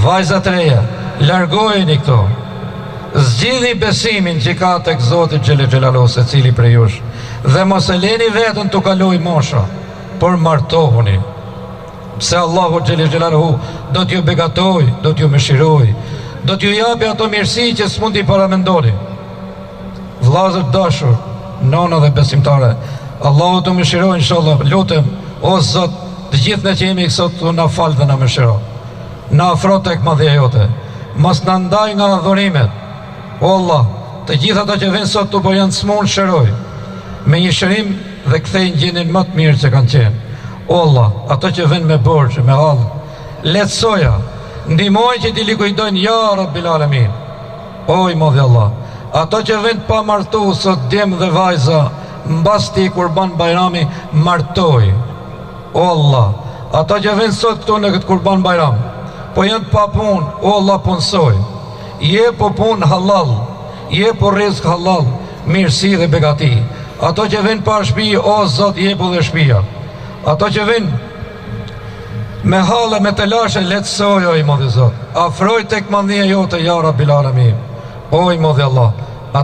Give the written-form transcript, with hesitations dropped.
vajzat reja, largojeni këto. Zgjidhni besimin që ka tek Zoti Xhelel Xhelalu secili prej jush dhe mos e leni veten t'u kaloj mosha, por martohuni. Pse Allahu Xhelel Xhelalu do t'ju begatoj, do t'ju mëshiroj, do t'ju japi ato mirësi që s'mundi paramendoni. Vllazër dashur, nona dhe besimtare, Allahu të mëshiroj inshallah, lutem, o Zot, të gjithë ne që jemi sot na fal dhe na mëshiro. Na afro tek madhja jote. Mos na ndaj nga adhurimet. O Allah, të gjithë ata që vënë sot tu po janë smur shëroj, me një shërim dhe kthejnë gjendjen më të mirë që kanë qenë. O Allah, ato që vënë me borxhe, me hall, lehtësoja, ndihmoj që t'i likujdojnë ya Rabbil Alamin. O i madhi Allah, ato që vënë pa martu sot djem dhe vajza, mbas ti Kurban Bajrami martoj. O Allah, ato që vënë sot këtu në këtë Kurban Bajram, po janë pa punë, o Allah punsoj. Je po punë halal, je po rizq halal, mirësi dhe begati. Ato që vënë pa shtëpi, o Zot, je po dhe shtëpia. Ato që vënë me halle, me telashe, lehtësoj, o i madhi Zot. Afroj tek mandhia jote, ya Rabbil Alamin. O i madhi Allah.